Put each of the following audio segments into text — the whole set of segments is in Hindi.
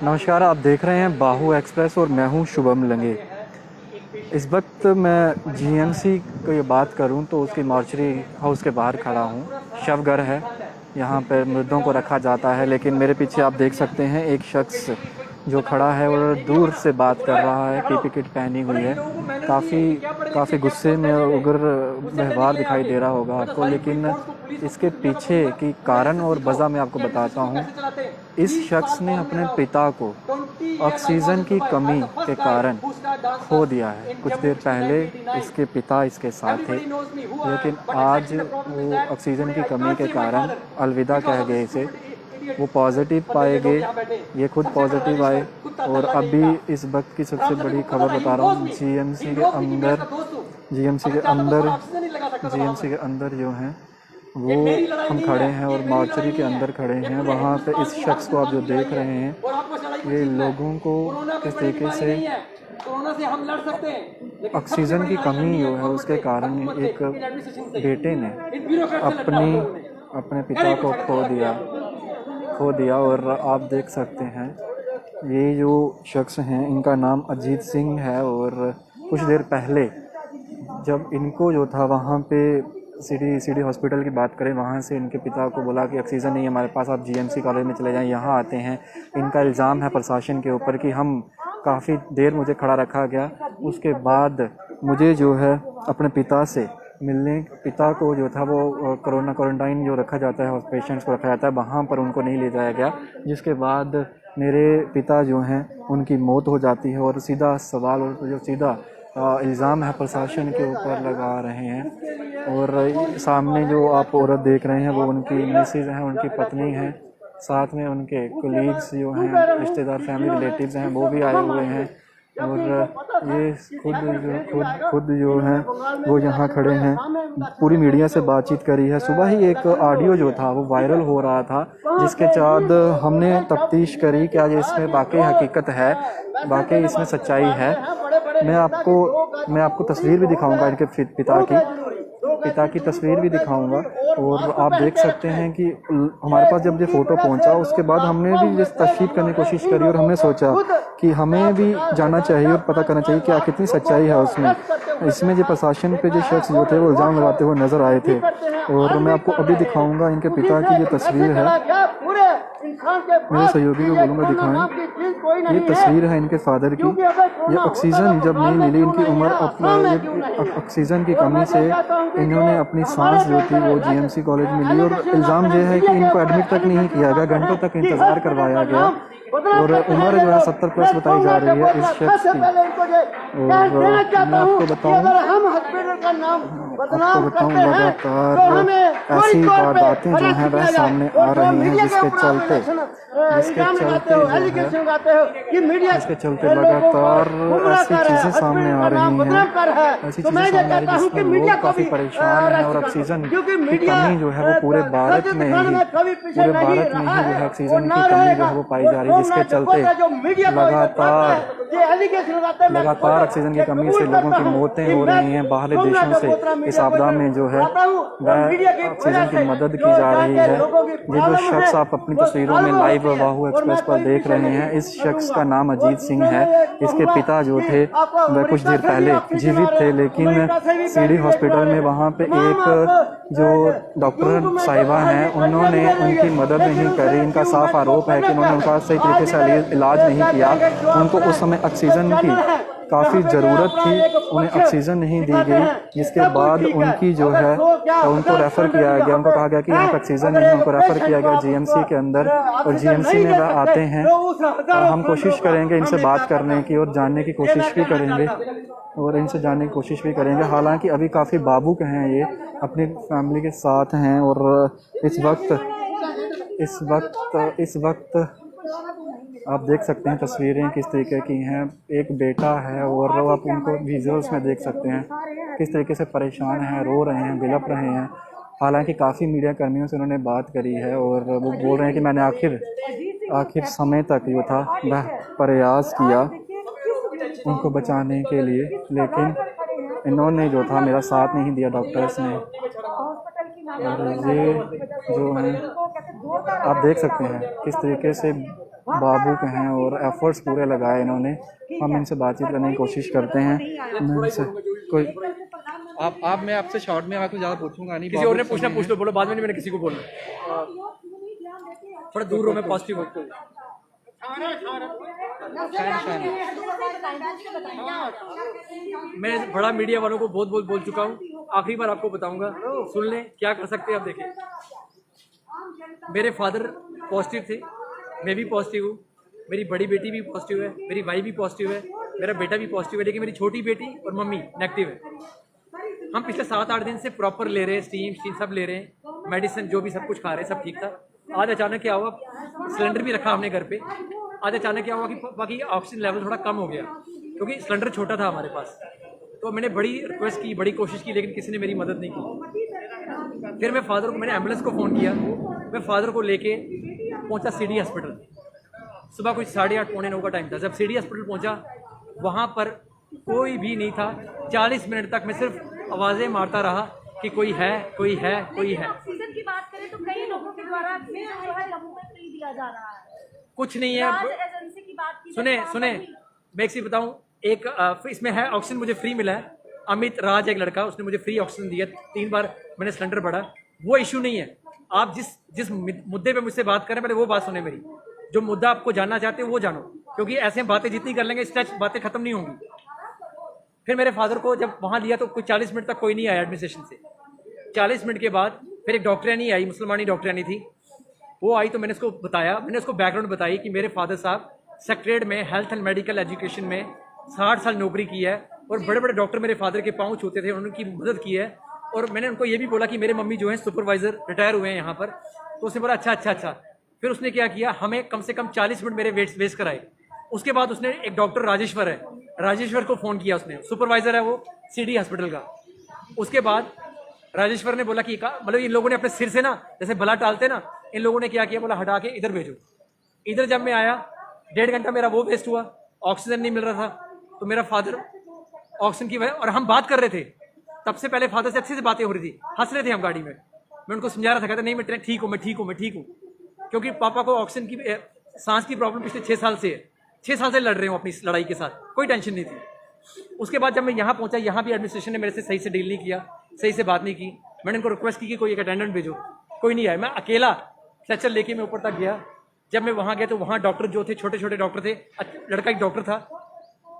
नमस्कार, आप देख रहे हैं बाहू एक्सप्रेस और मैं हूं शुभम लंगे। इस वक्त मैं जीएमसी की बात करूं तो उसकी मॉर्चरी हाउस के बाहर खड़ा हूं। शवघर है, यहां पर मृतों को रखा जाता है, लेकिन मेरे पीछे आप देख सकते हैं एक शख्स जो खड़ा है और दूर से बात कर रहा है, पीपी किट पहनी हुई है। काफ़ी गुस्से में और उग्र व्यवहार दिखाई दे रहा होगा आपको, लेकिन इसके पीछे की कारण और वजह मैं आपको बताता हूँ। इस शख्स ने अपने पिता को ऑक्सीजन की कमी के कारण खो दिया है। कुछ देर पहले इसके पिता इसके साथ थे, लेकिन आज वो ऑक्सीजन की कमी के कारण अलविदा कह गए इसे। वो पॉजिटिव पाए गए, ये खुद पॉजिटिव आए। और अभी इस वक्त की सबसे बड़ी खबर बता रहा हूँ, जीएमसी के अंदर जो हैं वो हम खड़े हैं और मॉर्चरी के अंदर खड़े हैं। वहाँ पे इस शख्स को आप जो देख रहे हैं, ये लोगों को किस तरीके से ऑक्सीजन की कमी जो है उसके कारण एक बेटे ने अपने पिता को खो दिया। और आप देख सकते हैं ये जो शख्स हैं इनका नाम अजीत सिंह है। और कुछ देर पहले जब इनको जो था वहाँ पे सिटी हॉस्पिटल की बात करें, वहाँ से इनके पिता को बोला कि ऑक्सीजन नहीं है हमारे पास, आप जीएमसी कॉलेज में चले जाएं। यहाँ आते हैं, इनका इल्ज़ाम है प्रशासन के ऊपर कि हम काफ़ी देर मुझे खड़ा रखा गया, उसके बाद मुझे जो है अपने पिता से मिलने, पिता को जो था वो क्वारंटाइन जो रखा जाता है, पेशेंट्स को रखा जाता है, वहाँ पर उनको नहीं ले जाया गया, जिसके बाद मेरे पिता जो हैं उनकी मौत हो जाती है। और सीधा सवाल और जो सीधा इल्ज़ाम है प्रशासन के ऊपर लगा रहे हैं। और सामने जो आप औरत देख रहे हैं वो उनकी मिसेज हैं, उनकी पत्नी हैं, साथ में उनके कोलीग्स जो हैं, रिश्तेदार, फैमिली रिलेटिव्स हैं, वो भी आए हुए हैं। और ये खुद जो हैं वो यहाँ खड़े हैं, पूरी मीडिया से बातचीत करी है। सुबह ही एक ऑडियो जो था वो वायरल हो रहा था, जिसके बाद हमने तफ्तीश करी क्या ये इसमें वाकई हकीकत है, वाकई इसमें सच्चाई है। मैं आपको तस्वीर भी दिखाऊंगा, इनके पिता की तस्वीर भी दिखाऊंगा। और आप देख सकते हैं कि हमारे पास जब ये फ़ोटो पहुंचा उसके बाद हमने भी ये तशरीफ करने की कोशिश करी और हमने सोचा कि हमें भी जानना चाहिए और पता करना चाहिए कि कितनी सच्चाई है उसमें। इसमें जो प्रशासन पे जो शख्स जो थे वो इल्ज़ाम लगाते हुए नज़र आए थे। और मैं आपको अभी दिखाऊंगा इनके पिता की ये तस्वीर है, मेरे सहयोगी को बोलूँगा दिखाएं। ये तस्वीर है इनके फादर की। ये ऑक्सीजन जब नहीं मिली, इनकी उम्र ऑक्सीजन की कमी से इन्होंने अपनी सांस जो थी वो जीएमसी कॉलेज में ली। और इल्ज़ाम ये है कि इनको एडमिट तक नहीं किया गया, घंटों तक इंतज़ार करवाया गया। और उम्र जो है 70+ बताई जा रही है इस शख्स की। और मैं आपको बताऊं लगातार ऐसी बातें जो हैं वह सामने आ रही हैं, जिसके चलते लगातार ऐसी चीज़ें सामने आ रही हैं, जिसमें लोग काफ़ी परेशान हैं। और ऑक्सीजन की कमी जो है वो पूरे भारत में ही जो है ऑक्सीजन की कमी जो है वो पाई जा रही है, जिसके चलते लगातार ऑक्सीजन की कमी से लोगों की मौतें हो रही हैं। बाहरी देशों से इस आपदा में जो है वह ऑक्सीजन की मदद की जा रही है। ये जो शख्स आप अपनी तस्वीरों में लाइव बाहू एक्सप्रेस पर देख रहे हैं, इस शख्स का नाम अजीत सिंह है। इसके पिता जो थे वह कुछ देर पहले जीवित थे, लेकिन सिटी हॉस्पिटल में वहाँ पे एक जो डॉक्टर साहिबा हैं उन्होंने उनकी मदद नहीं करी। इनका साफ आरोप है कि उन्होंने उनका सही तरीके से इलाज नहीं किया। उनको उस समय ऑक्सीजन की काफ़ी ज़रूरत थी, उन्हें ऑक्सीजन नहीं दी गई, जिसके बाद उनकी जो है उनको रेफ़र किया गया। उनको कहा गया कि यहाँ पर ऑक्सीजन नहीं है, उनको रेफ़र किया गया जीएमसी के अंदर। और जीएमसी में वह आते हैं, हम कोशिश करेंगे इनसे बात करने की और जानने की कोशिश भी करेंगे हालांकि अभी काफ़ी भावुक हैं, ये अपनी फैमिली के साथ हैं। और इस वक्त आप देख सकते हैं तस्वीरें किस तरीके की हैं। एक बेटा है और आप उनको विजुअल्स में देख सकते हैं किस तरीके से परेशान हैं, रो रहे हैं, बिलप रहे हैं। हालांकि काफ़ी मीडिया कर्मियों से उन्होंने बात करी है और वो बोल रहे हैं कि मैंने आखिर समय तक जो था वह प्रयास किया उनको बचाने के लिए, लेकिन इन्होंने जो था मेरा साथ नहीं दिया डॉक्टर्स ने। और ये जो है आप देख सकते हैं किस तरीके से बाबू के हैं और एफर्ट्स पूरे लगाए इन्होंने। हम इनसे बातचीत करने की कोशिश करते हैं। मैं इनसे कोई आप मैं आपसे शॉर्ट में आपको ज़्यादा पूछूंगा नहीं, किसी और ने पूछना पूछ लो, बोलो, बाद में नहीं मैंने किसी को बोलना। थोड़ा दूर हो, मैं पॉजिटिव हो। मैं बड़ा मीडिया वालों को बहुत बहुत बोल चुका हूँ, आखिरी बार आपको बताऊंगा, सुन लें, क्या कर सकते हैं आप देखें। मेरे फादर पॉजिटिव थे, मैं भी पॉजिटिव हूँ, मेरी बड़ी बेटी भी पॉजिटिव है, मेरी वाइफ भी पॉजिटिव है, मेरा बेटा भी पॉजिटिव है, लेकिन मेरी छोटी बेटी और मम्मी नेगेटिव है। हम पिछले 7-8 दिन से प्रॉपर ले रहे हैं, स्टीम सब ले रहे हैं, मेडिसिन जो भी सब कुछ खा रहे हैं, सब ठीक था। आज अचानक क्या हुआ, सिलेंडर भी रखा हमने घर पे, आज अचानक क्या हुआ कि बाकी ऑक्सीजन लेवल थोड़ा कम हो गया, क्योंकि सिलेंडर छोटा था हमारे पास। तो मैंने बड़ी रिक्वेस्ट की, बड़ी कोशिश की, लेकिन किसी ने मेरी मदद नहीं की। फिर मैंने एम्बुलेंस को फ़ोन किया, मैं फादर को लेके पहुंचा सिटी हॉस्पिटल। सुबह कुछ 8:30 पौने 9 का टाइम था। जब सिटी हॉस्पिटल पहुंचा, वहाँ पर कोई भी नहीं था। 40 मिनट तक मैं सिर्फ आवाज़ें मारता रहा कि कोई है, कोई है, कोई है। ऑक्सीजन की बात करें तो कई लोगों के द्वारा जो है लोगों को फ्री दिया जा रहा है। कुछ नहीं है। एजेंसी की बात की, सुने मैं एक चीज़ बताऊँ, एक इसमें है ऑक्सीजन मुझे फ्री मिला है। अमित राज एक लड़का, उसने मुझे फ्री ऑक्सीजन दिया, 3 बार मैंने सिलेंडर भरा। वो इशू नहीं है। आप जिस मुद्दे पे मुझसे बात करें, पहले वो बात सुने मेरी। जो मुद्दा आपको जानना चाहते हो वो जानो, क्योंकि ऐसे बातें जितनी कर लेंगे स्ट्रेच बातें खत्म नहीं होंगी। फिर मेरे फादर को जब वहाँ लिया तो कुछ 40 मिनट तक कोई नहीं आया एडमिनिस्ट्रेशन से। 40 मिनट के बाद फिर एक डॉक्टरानी आई, मुसलमानी डॉक्टरानी थी, वो आई। तो मैंने उसको बताया, मैंने उसको बैकग्राउंड बताई कि मेरे फादर साहब सेक्रेटेरिएट में हेल्थ एंड मेडिकल एजुकेशन में 60 साल नौकरी की है, और बड़े बड़े डॉक्टर मेरे फादर के पाँव छूते थे, उनकी मदद की है। और मैंने उनको ये भी बोला कि मेरे मम्मी जो है सुपरवाइजर रिटायर हुए हैं यहाँ पर। तो उसने बोला अच्छा। फिर उसने क्या किया, हमें कम से कम 40 मिनट मेरे वेस्ट कराए। उसके बाद उसने एक डॉक्टर राजेश्वर को फ़ोन किया, उसने सुपरवाइजर है वो सिटी हॉस्पिटल का। उसके बाद राजेश्वर ने बोला कि मतलब इन लोगों ने अपने सिर से ना जैसे भला टालते ना, इन लोगों ने क्या किया, बोला हटा के इधर भेजो। इधर जब मैं आया 1.5 घंटा मेरा वो वेस्ट हुआ, ऑक्सीजन नहीं मिल रहा था। तो मेरा फादर ऑक्सीजन की वजह, और हम बात कर रहे थे तब से पहले, फादर से अच्छे से बातें हो रही थी, हंस रहे थे हम गाड़ी में। मैं उनको समझा रहा था, कहते नहीं मैं ठीक हूँ, क्योंकि पापा को ऑक्सीजन की सांस की प्रॉब्लम पिछले 6 साल से है। 6 साल से लड़ रहे हूँ अपनी इस लड़ाई के साथ, कोई टेंशन नहीं थी। उसके बाद जब मैं यहाँ पहुँचा, यहाँ भी एडमिनिस्ट्रेशन ने मेरे से सही से डील नहीं किया, सही से बात नहीं की। मैंने उनको रिक्वेस्ट की कि कोई एक अटेंडेंट भेजो, कोई नहीं आया। मैं अकेला स्ट्रेचर लेके मैं ऊपर तक गया। जब मैं वहाँ गया तो वहाँ डॉक्टर जो थे, छोटे छोटे डॉक्टर थे, लड़का एक डॉक्टर था,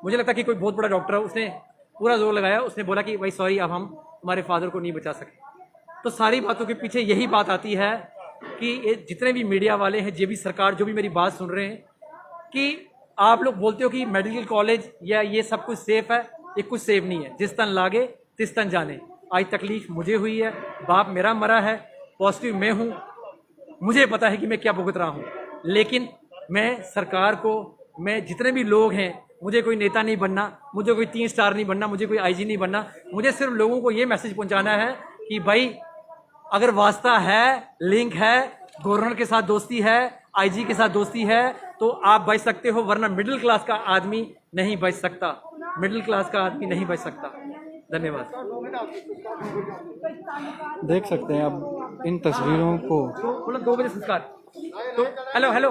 मुझे लगता कि कोई बहुत बड़ा डॉक्टर है, उसने पूरा जोर लगाया। उसने बोला कि भाई सॉरी, अब हम तुम्हारे फादर को नहीं बचा सके। तो सारी बातों के पीछे यही बात आती है कि ये जितने भी मीडिया वाले हैं, जो भी सरकार, जो भी मेरी बात सुन रहे हैं, कि आप लोग बोलते हो कि मेडिकल कॉलेज या ये सब कुछ सेफ है, ये कुछ सेफ नहीं है। जिस तन लागे तिस तन जाने। आज तकलीफ मुझे हुई है, बाप मेरा मरा है, पॉजिटिव मैं हूँ, मुझे पता है कि मैं क्या भुगत रहा हूँ। लेकिन मैं सरकार को, मैं जितने भी लोग हैं, मुझे कोई नेता नहीं बनना, मुझे कोई 3 स्टार नहीं बनना, मुझे कोई आईजी नहीं बनना। मुझे सिर्फ लोगों को ये मैसेज पहुंचाना है कि भाई अगर वास्ता है, लिंक है, गवर्नर के साथ दोस्ती है, आईजी के साथ दोस्ती है, तो आप बच सकते हो, वरना मिडिल क्लास का आदमी नहीं बच सकता। मिडिल क्लास का आदमी नहीं बच सकता। धन्यवाद। देख सकते हैं आप इन तस्वीरों को। बोलो 2 बजे संस्कार, तो हेलो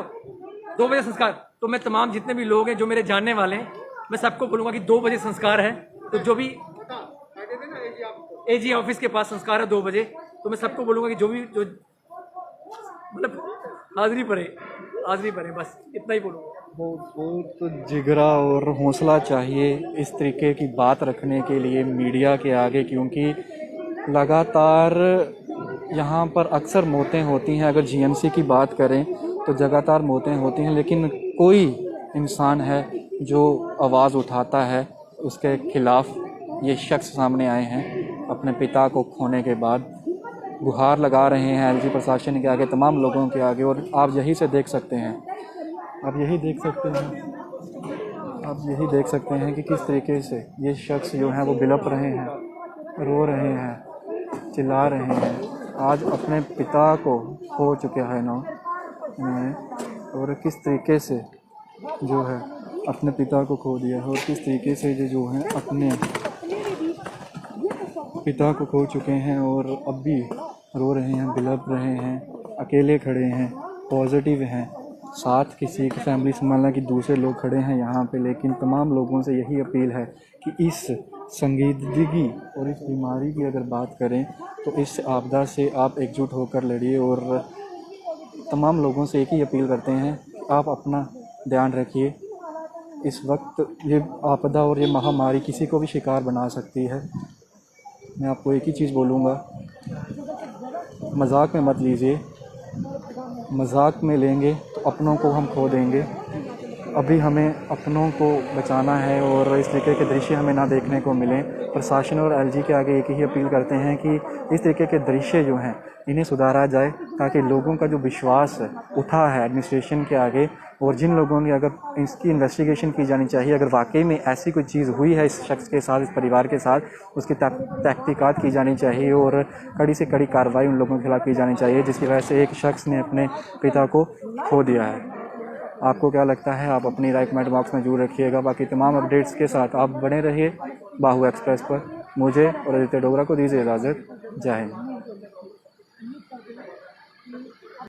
2 बजे संस्कार। तो मैं तमाम जितने भी लोग हैं जो मेरे जानने वाले हैं, मैं सबको बोलूँगा कि 2 बजे संस्कार है। तो जो भी एजी ऑफिस के पास संस्कार है 2 बजे, तो मैं सबको बोलूँगा कि जो मतलब हाजिरी भरे, बस इतना ही बोलूँगा। बहुत जिगरा और हौसला चाहिए इस तरीके की बात रखने के लिए मीडिया के आगे, क्योंकि लगातार यहाँ पर अक्सर मौतें होती हैं। अगर जीएमसी की बात करें तो लगातार मौतें होती हैं, लेकिन कोई इंसान है जो आवाज़ उठाता है उसके खिलाफ। ये शख्स सामने आए हैं अपने पिता को खोने के बाद, गुहार लगा रहे हैं एलजी प्रशासन के आगे, तमाम लोगों के आगे। और आप यही से देख सकते हैं, आप यही देख सकते हैं कि किस तरीके से ये शख्स जो हैं वो बिलप रहे हैं, रो रहे हैं, चिल्ला रहे हैं। आज अपने पिता को खो चुके हैं ना इन्होंने, और किस तरीके से जो है अपने पिता को खो दिया है, और किस तरीके से जो है अपने पिता को खो चुके हैं और अब भी रो रहे हैं, बिलप रहे हैं, अकेले खड़े हैं, पॉजिटिव हैं। साथ किसी की फैमिली संभालना कि दूसरे लोग खड़े हैं यहाँ पे, लेकिन तमाम लोगों से यही अपील है कि इस संजीदगी और इस बीमारी की अगर बात करें तो इस आपदा से आप एकजुट होकर लड़िए। और तमाम लोगों से एक ही अपील करते हैं कि आप अपना ध्यान रखिए। इस वक्त ये आपदा और ये महामारी किसी को भी शिकार बना सकती है। मैं आपको एक ही चीज़ बोलूँगा, मजाक में मत लीजिए, मजाक में लेंगे तो अपनों को हम खो देंगे। अभी हमें अपनों को बचाना है और इस तरीके के दृश्य हमें ना देखने को मिलें। प्रशासन और एलजी के आगे एक ही अपील करते हैं कि इस तरीके के दृश्य जो हैं इन्हें सुधारा जाए, ताकि लोगों का जो विश्वास उठा है एडमिनिस्ट्रेशन के आगे, और जिन लोगों ने अगर इसकी इन्वेस्टिगेशन की जानी चाहिए, अगर वाकई में ऐसी कोई चीज़ हुई है इस शख्स के साथ, इस परिवार के साथ, उसकी तहकीकात की जानी चाहिए और कड़ी से कड़ी कार्रवाई उन लोगों के खिलाफ की जानी चाहिए जिसकी वजह से एक शख्स ने अपने पिता को खो दिया है। आपको क्या लगता है? आप अपनी राय कमेंट बॉक्स में जरूर रखिएगा। बाकी तमाम अपडेट्स के साथ आप बने रहिए बाहु एक्सप्रेस पर। मुझे और आदित्य डोगरा को दीजिए इजाज़त। जय हिंद।